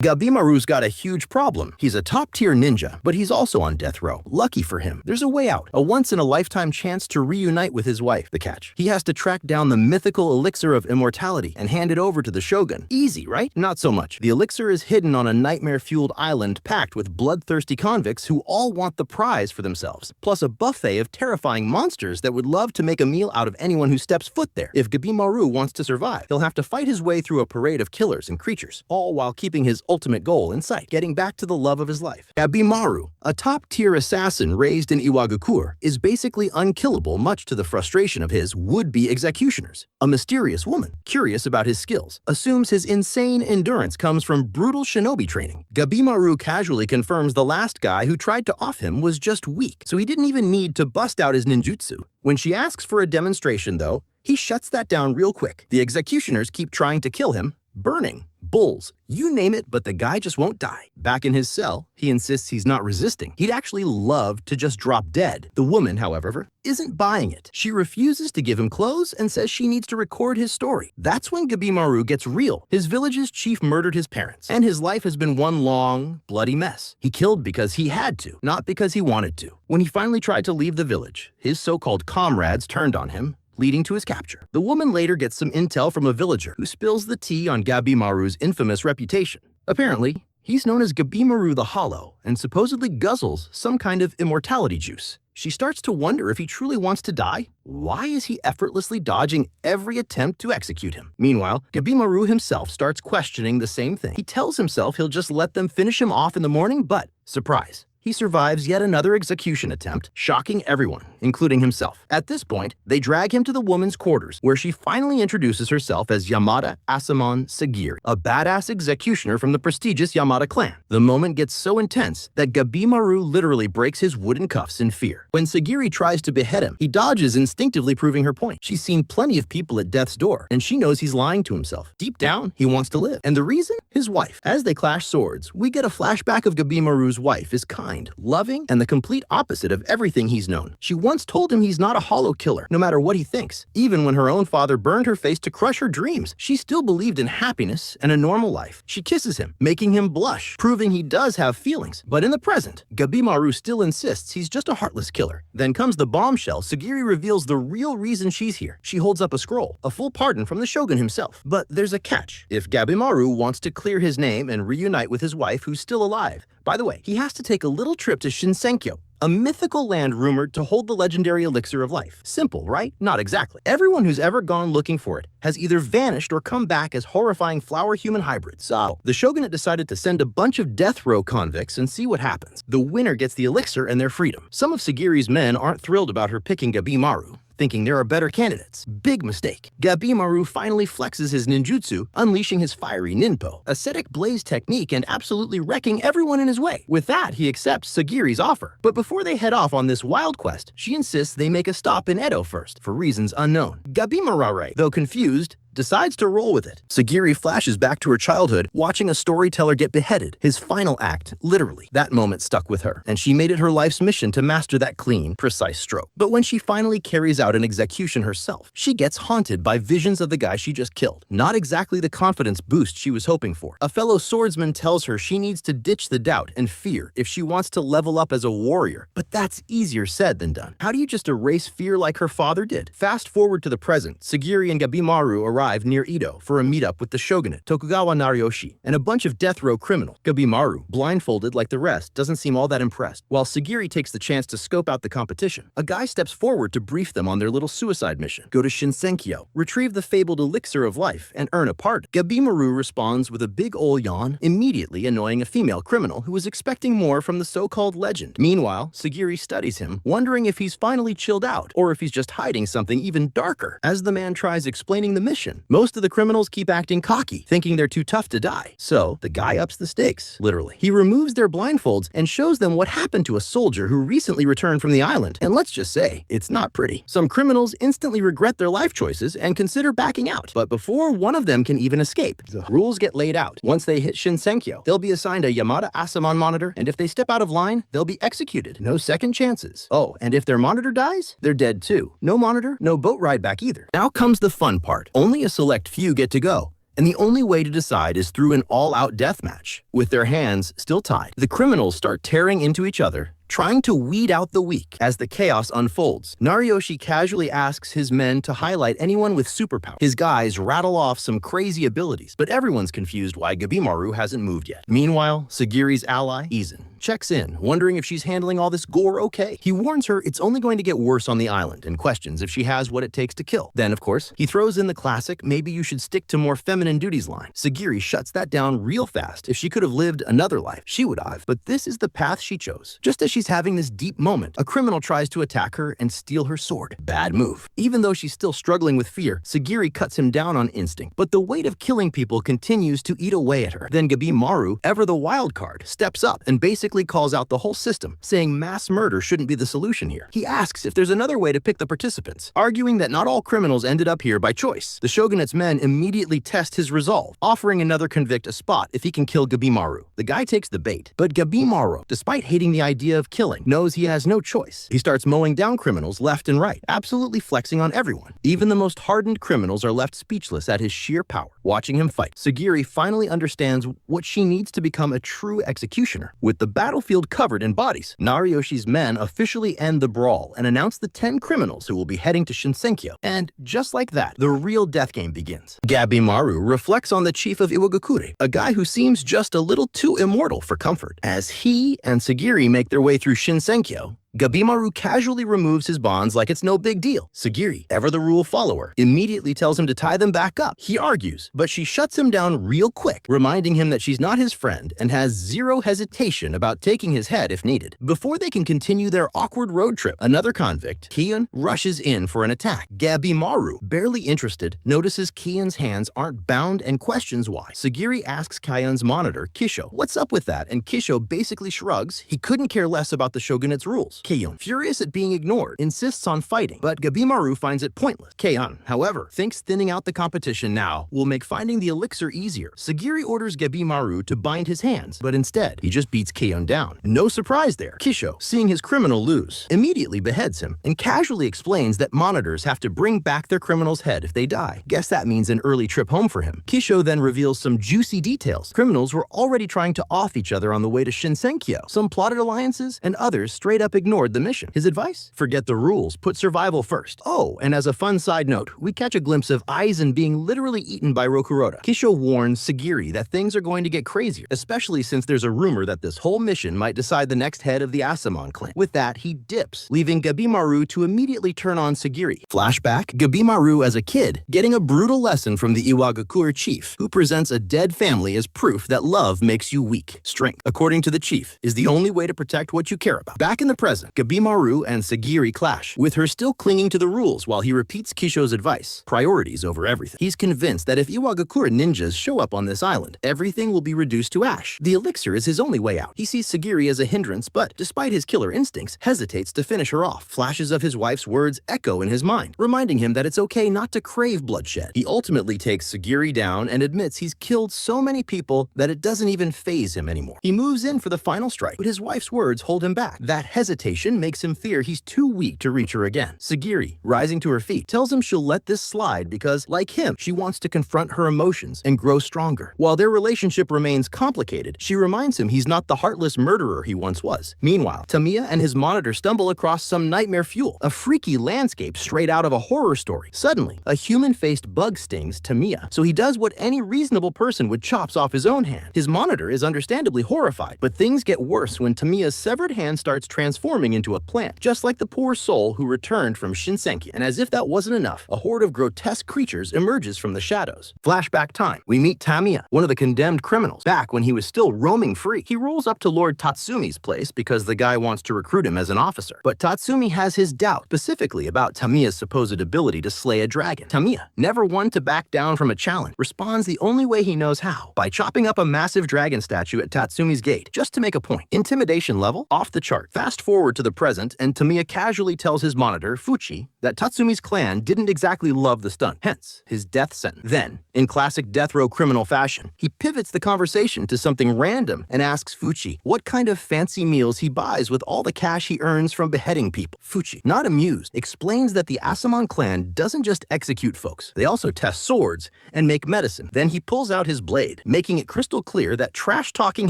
Gabimaru's got a huge problem. He's a top-tier ninja, but he's also on death row. Lucky for him, there's a way out, a once-in-a-lifetime chance to reunite with his wife. The catch: he has to track down the mythical Elixir of Immortality and hand it over to the shogun. Easy, right? Not so much. The elixir is hidden on a nightmare-fueled island packed with bloodthirsty convicts who all want the prize for themselves, plus a buffet of terrifying monsters that would love to make a meal out of anyone who steps foot there. If Gabimaru wants to survive, he'll have to fight his way through a parade of killers and creatures, all while keeping his ultimate goal in sight, getting back to the love of his life. Gabimaru, a top-tier assassin raised in Iwagakure, is basically unkillable, much to the frustration of his would-be executioners. A mysterious woman, curious about his skills, assumes his insane endurance comes from brutal shinobi training. Gabimaru casually confirms the last guy who tried to off him was just weak, so he didn't even need to bust out his ninjutsu. When she asks for a demonstration, though, he shuts that down real quick. The executioners keep trying to kill him, burning, bulls, you name it, but the guy just won't die. Back in his cell, he insists he's not resisting. He'd actually love to just drop dead. The woman, however, isn't buying it. She refuses to give him clothes and says she needs to record his story. That's when Gabimaru gets real. His village's chief murdered his parents, and his life has been one long, bloody mess. He killed because he had to, not because he wanted to. When he finally tried to leave the village, his so-called comrades turned on him, leading to his capture. The woman later gets some intel from a villager who spills the tea on Gabimaru's infamous reputation. Apparently, he's known as Gabimaru the Hollow and supposedly guzzles some kind of immortality juice. She starts to wonder if he truly wants to die. Why is he effortlessly dodging every attempt to execute him? Meanwhile, Gabimaru himself starts questioning the same thing. He tells himself he'll just let them finish him off in the morning, but surprise, he survives yet another execution attempt, shocking everyone, including himself. At this point, they drag him to the woman's quarters, where she finally introduces herself as Yamada Asamon Sagiri, a badass executioner from the prestigious Yamada clan. The moment gets so intense that Gabimaru literally breaks his wooden cuffs in fear. When Sagiri tries to behead him, he dodges, instinctively proving her point. She's seen plenty of people at death's door, and she knows he's lying to himself. Deep down, he wants to live. And the reason? His wife. As they clash swords, we get a flashback of Gabimaru's wife is kind, loving, and the complete opposite of everything he's known. She once told him he's not a hollow killer, no matter what he thinks. Even when her own father burned her face to crush her dreams, she still believed in happiness and a normal life. She kisses him, making him blush, proving he does have feelings. But in the present, Gabimaru still insists he's just a heartless killer. Then comes the bombshell. Sagiri reveals the real reason she's here. She holds up a scroll, a full pardon from the shogun himself. But there's a catch. If Gabimaru wants to clear his name and reunite with his wife, who's still alive, by the way, he has to take a little trip to Shinsenkyo, a mythical land rumored to hold the legendary elixir of life. Simple, right? Not exactly. Everyone who's ever gone looking for it has either vanished or come back as horrifying flower-human hybrids. So, the shogunate decided to send a bunch of death row convicts and see what happens. The winner gets the elixir and their freedom. Some of Sagiri's men aren't thrilled about her picking Gabimaru, thinking there are better candidates. Big mistake. Gabimaru finally flexes his ninjutsu, unleashing his fiery ninpo, ascetic blaze technique, and absolutely wrecking everyone in his way. With that, he accepts Sagiri's offer. But before they head off on this wild quest, she insists they make a stop in Edo first, for reasons unknown. Gabimaru, though confused, decides to roll with it. Sagiri flashes back to her childhood, watching a storyteller get beheaded. His final act, literally. That moment stuck with her, and she made it her life's mission to master that clean, precise stroke. But when she finally carries out an execution herself, she gets haunted by visions of the guy she just killed. Not exactly the confidence boost she was hoping for. A fellow swordsman tells her she needs to ditch the doubt and fear if she wants to level up as a warrior. But that's easier said than done. How do you just erase fear like her father did? Fast forward to the present, Sagiri and Gabimaru arrive near Edo for a meetup with the shogunate, Tokugawa Nariyoshi, and a bunch of death row criminals. Gabimaru, blindfolded like the rest, doesn't seem all that impressed. While Sagiri takes the chance to scope out the competition, a guy steps forward to brief them on their little suicide mission. Go to Shinsenkyo, retrieve the fabled elixir of life, and earn a pardon. Gabimaru responds with a big ol' yawn, immediately annoying a female criminal who was expecting more from the so-called legend. Meanwhile, Sagiri studies him, wondering if he's finally chilled out, or if he's just hiding something even darker. As the man tries explaining the mission, most of the criminals keep acting cocky, thinking they're too tough to die. So, the guy ups the stakes, literally. He removes their blindfolds and shows them what happened to a soldier who recently returned from the island. And let's just say, it's not pretty. Some criminals instantly regret their life choices and consider backing out. But before one of them can even escape, the rules get laid out. Once they hit Shinsenkyo, they'll be assigned a Yamada Asamon monitor, and if they step out of line, they'll be executed. No second chances. Oh, and if their monitor dies, they're dead too. No monitor, no boat ride back either. Now comes the fun part. Only a select few get to go, and the only way to decide is through an all-out death match. With their hands still tied, the criminals start tearing into each other, trying to weed out the weak. As the chaos unfolds, Nariyoshi casually asks his men to highlight anyone with superpower. His guys rattle off some crazy abilities, but everyone's confused why Gabimaru hasn't moved yet. Meanwhile, Sagiri's ally, Izan, checks in, wondering if she's handling all this gore okay. He warns her it's only going to get worse on the island and questions if she has what it takes to kill. Then, of course, he throws in the classic, maybe you should stick to more feminine duties line. Sagiri shuts that down real fast. If she could have lived another life, she would have, but this is the path she chose. Just as she's having this deep moment, a criminal tries to attack her and steal her sword. Bad move. Even though she's still struggling with fear, Sagiri cuts him down on instinct, but the weight of killing people continues to eat away at her. Then Gabimaru, ever the wild card, steps up and basically calls out the whole system, saying mass murder shouldn't be the solution here. He asks if there's another way to pick the participants, arguing that not all criminals ended up here by choice. The shogunate's men immediately test his resolve, offering another convict a spot if he can kill Gabimaru. The guy takes the bait, but Gabimaru, despite hating the idea of killing, knows he has no choice. He starts mowing down criminals left and right, absolutely flexing on everyone. Even the most hardened criminals are left speechless at his sheer power. Watching him fight, Sagiri finally understands what she needs to become a true executioner. With the battlefield covered in bodies, Nariyoshi's men officially end the brawl and announce the 10 criminals who will be heading to Shinsenkyo. And just like that, the real death game begins. Gabimaru reflects on the chief of Iwagakure, a guy who seems just a little too immortal for comfort. As he and Sagiri make their way through Shinsenkyo, Gabimaru casually removes his bonds like it's no big deal. Sagiri, ever the rule follower, immediately tells him to tie them back up. He argues, but she shuts him down real quick, reminding him that she's not his friend and has zero hesitation about taking his head if needed. Before they can continue their awkward road trip, another convict, Kion, rushes in for an attack. Gabimaru, barely interested, notices Kion's hands aren't bound and questions why. Sagiri asks Kion's monitor, Kisho, what's up with that? And Kisho basically shrugs. He couldn't care less about the shogunate's rules. Kion, furious at being ignored, insists on fighting, but Gabimaru finds it pointless. Kion, however, thinks thinning out the competition now will make finding the elixir easier. Sagiri orders Gabimaru to bind his hands, but instead, he just beats Kion down. No surprise there. Kisho, seeing his criminal lose, immediately beheads him and casually explains that monitors have to bring back their criminal's head if they die. Guess that means an early trip home for him. Kisho then reveals some juicy details. Criminals were already trying to off each other on the way to Shinsenkyo. Some plotted alliances and others straight up ignored the mission. His advice? Forget the rules, put survival first. Oh, and as a fun side note, we catch a glimpse of Aizen being literally eaten by Rokuroda. Kisho warns Sagiri that things are going to get crazier, especially since there's a rumor that this whole mission might decide the next head of the Asamon clan. With that, he dips, leaving Gabimaru to immediately turn on Sagiri. Flashback, Gabimaru as a kid, getting a brutal lesson from the Iwagakure chief, who presents a dead family as proof that love makes you weak. Strength, according to the chief, is the only way to protect what you care about. Back in the present, Gabimaru and Sagiri clash, with her still clinging to the rules while he repeats Kisho's advice. Priorities over everything. He's convinced that if Iwagakure ninjas show up on this island, everything will be reduced to ash. The elixir is his only way out. He sees Sagiri as a hindrance, but despite his killer instincts, hesitates to finish her off. Flashes of his wife's words echo in his mind, reminding him that it's okay not to crave bloodshed. He ultimately takes Sagiri down and admits he's killed so many people that it doesn't even faze him anymore. He moves in for the final strike, but his wife's words hold him back. That hesitation makes him fear he's too weak to reach her again. Sagiri, rising to her feet, tells him she'll let this slide because, like him, she wants to confront her emotions and grow stronger. While their relationship remains complicated, she reminds him he's not the heartless murderer he once was. Meanwhile, Tamiya and his monitor stumble across some nightmare fuel, a freaky landscape straight out of a horror story. Suddenly, a human-faced bug stings Tamiya, so he does what any reasonable person would, chops off his own hand. His monitor is understandably horrified, but things get worse when Tamiya's severed hand starts transforming into a plant, just like the poor soul who returned from Shinsenkyo. And as if that wasn't enough, a horde of grotesque creatures emerges from the shadows. Flashback time. We meet Tamiya, one of the condemned criminals, back when he was still roaming free. He rolls up to Lord Tatsumi's place because the guy wants to recruit him as an officer. But Tatsumi has his doubt, specifically about Tamiya's supposed ability to slay a dragon. Tamiya, never one to back down from a challenge, responds the only way he knows how, by chopping up a massive dragon statue at Tatsumi's gate, just to make a point. Intimidation level? Off the chart. Fast forward forward to the present, and Tamiya casually tells his monitor, Fuchi, that Tatsumi's clan didn't exactly love the stunt, hence his death sentence. Then, in classic death row criminal fashion, he pivots the conversation to something random and asks Fuchi what kind of fancy meals he buys with all the cash he earns from beheading people. Fuchi, not amused, explains that the Asamon clan doesn't just execute folks, they also test swords and make medicine. Then he pulls out his blade, making it crystal clear that trash-talking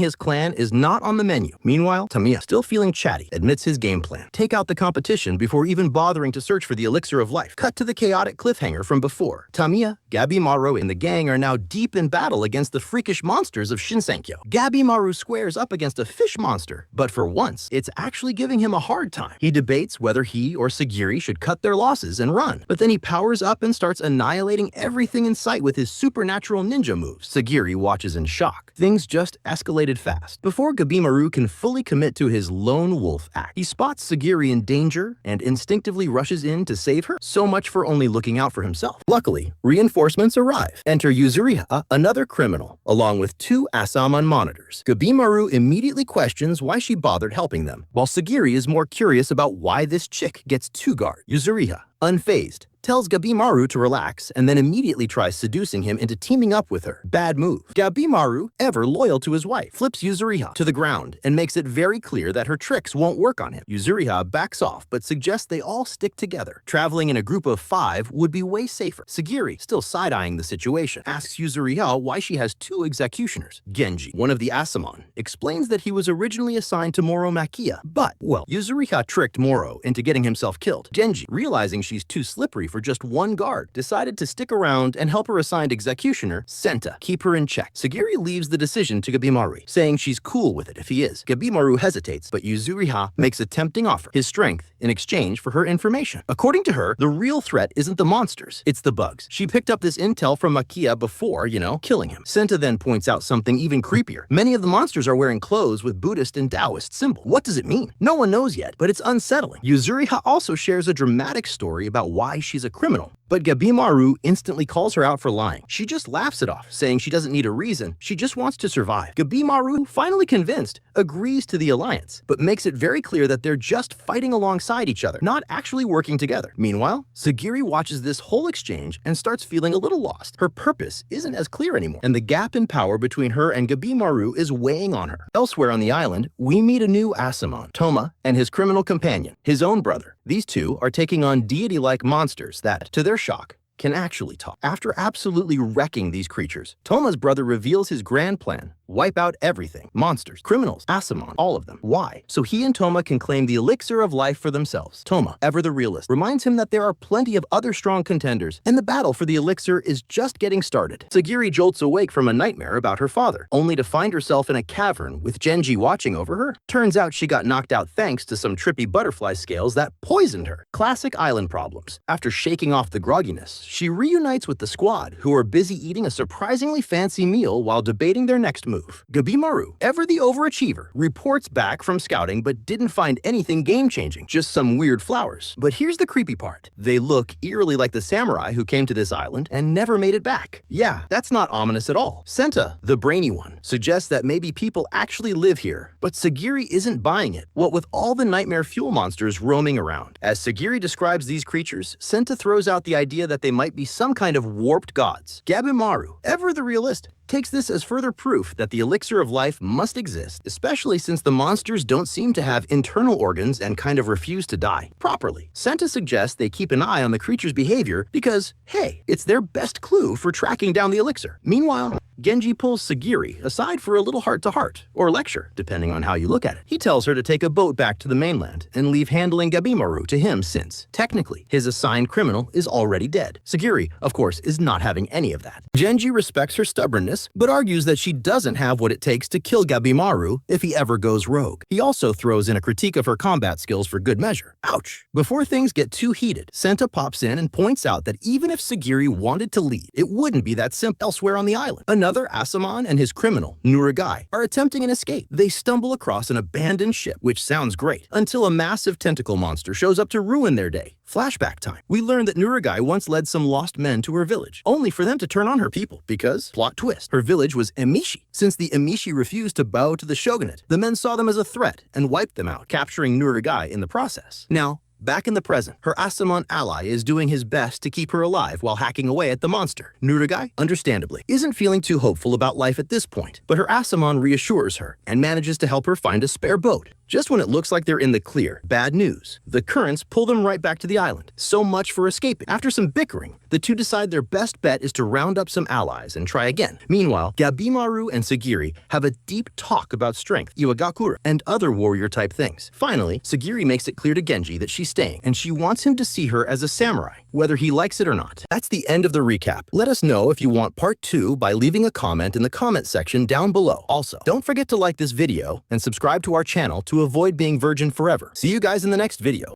his clan is not on the menu. Meanwhile, Tamiya, still feeling chatty, admits his game plan. Take out the competition before even bothering to search for the Elixir of Life. Cut to the chaotic cliffhanger from before. Tamiya, Gabimaru, and the gang are now deep in battle against the freakish monsters of Shinsenkyo. Gabimaru squares up against a fish monster, but for once, it's actually giving him a hard time. He debates whether he or Sagiri should cut their losses and run, but then he powers up and starts annihilating everything in sight with his supernatural ninja moves. Sagiri watches in shock. Things just escalated fast. Before Gabimaru can fully commit to his lone wolf act, he spots Sagiri in danger and instinctively rushes in to save her. So much for only looking out for himself. Luckily, reinforcements arrive. Enter Yuzuriha, another criminal, along with 2 Asamon monitors. Gabimaru immediately questions why she bothered helping them, while Sagiri is more curious about why this chick gets 2 guards. Yuzuriha, unfazed, tells Gabimaru to relax and then immediately tries seducing him into teaming up with her. Bad move. Gabimaru, ever loyal to his wife, flips Yuzuriha to the ground and makes it very clear that her tricks won't work on him. Yuzuriha backs off but suggests they all stick together. Traveling in a group of 5 would be way safer. Sagiri, still side-eyeing the situation, asks Yuzuriha why she has 2 executioners. Genji, one of the Asamon, explains that he was originally assigned to Moro Makia, but, well, Yuzuriha tricked Moro into getting himself killed. Genji, realizing she's too slippery for just 1 guard, decided to stick around and help her assigned executioner, Senta, keep her in check. Sagiri leaves the decision to Gabimaru, saying she's cool with it if he is. Gabimaru hesitates, but Yuzuriha makes a tempting offer, his strength in exchange for her information. According to her, the real threat isn't the monsters, it's the bugs. She picked up this intel from Makia before, killing him. Senta then points out something even creepier. Many of the monsters are wearing clothes with Buddhist and Taoist symbols. What does it mean? No one knows yet, but it's unsettling. Yuzuriha also shares a dramatic story about why she's a criminal, but Gabimaru instantly calls her out for lying. She just laughs it off, saying she doesn't need a reason, she just wants to survive. Gabimaru, finally convinced, agrees to the alliance, but makes it very clear that they're just fighting alongside each other, not actually working together. Meanwhile, Sagiri watches this whole exchange and starts feeling a little lost. Her purpose isn't as clear anymore, and the gap in power between her and Gabimaru is weighing on her. Elsewhere on the island, we meet a new Asamon, Toma, and his criminal companion, his own brother. These 2 are taking on deity-like monsters that, to their shock, can actually talk. After absolutely wrecking these creatures, Toma's brother reveals his grand plan: wipe out everything. Monsters, criminals, Asamon, all of them. Why? So he and Toma can claim the Elixir of Life for themselves. Toma, ever the realist, reminds him that there are plenty of other strong contenders, and the battle for the Elixir is just getting started. Sagiri jolts awake from a nightmare about her father, only to find herself in a cavern with Genji watching over her. Turns out she got knocked out thanks to some trippy butterfly scales that poisoned her. Classic island problems. After shaking off the grogginess, she reunites with the squad, who are busy eating a surprisingly fancy meal while debating their next move. Gabimaru, ever the overachiever, reports back from scouting but didn't find anything game-changing, just some weird flowers. But here's the creepy part. They look eerily like the samurai who came to this island and never made it back. Yeah, that's not ominous at all. Senta, the brainy one, suggests that maybe people actually live here, but Sagiri isn't buying it, what with all the nightmare fuel monsters roaming around. As Sagiri describes these creatures, Senta throws out the idea that they might be some kind of warped gods. Gabimaru, ever the realist, takes this as further proof that the Elixir of Life must exist, especially since the monsters don't seem to have internal organs and kind of refuse to die properly. Senta suggests they keep an eye on the creature's behavior because, hey, it's their best clue for tracking down the elixir. Meanwhile, Genji pulls Sagiri aside for a little heart-to-heart, or lecture, depending on how you look at it. He tells her to take a boat back to the mainland and leave handling Gabimaru to him since, technically, his assigned criminal is already dead. Sagiri, of course, is not having any of that. Genji respects her stubbornness, but argues that she doesn't have what it takes to kill Gabimaru if he ever goes rogue. He also throws in a critique of her combat skills for good measure. Ouch! Before things get too heated, Senta pops in and points out that even if Sagiri wanted to lead, it wouldn't be that simple elsewhere on the island. Another Asamon and his criminal, Nuragai, are attempting an escape. They stumble across an abandoned ship, which sounds great, until a massive tentacle monster shows up to ruin their day. Flashback time. We learn that Nuragai once led some lost men to her village, only for them to turn on her people because, plot twist, Her village was Emishi. Since the Emishi refused to bow to the shogunate, the men saw them as a threat and wiped them out, capturing Nurigai in the process. Now, back in the present, her Asamon ally is doing his best to keep her alive while hacking away at the monster. Nurigai, understandably, isn't feeling too hopeful about life at this point, but her Asamon reassures her and manages to help her find a spare boat. Just when it looks like they're in the clear, bad news. The currents pull them right back to the island. So much for escaping. After some bickering, the two decide their best bet is to round up some allies and try again. Meanwhile, Gabimaru and Sagiri have a deep talk about strength, Iwagakura, and other warrior-type things. Finally, Sagiri makes it clear to Genji that she's staying, and she wants him to see her as a samurai, whether he likes it or not. That's the end of the recap. Let us know if you want part 2 by leaving a comment in the comment section down below. Also, don't forget to like this video and subscribe to our channel to avoid being virgin forever. See you guys in the next video.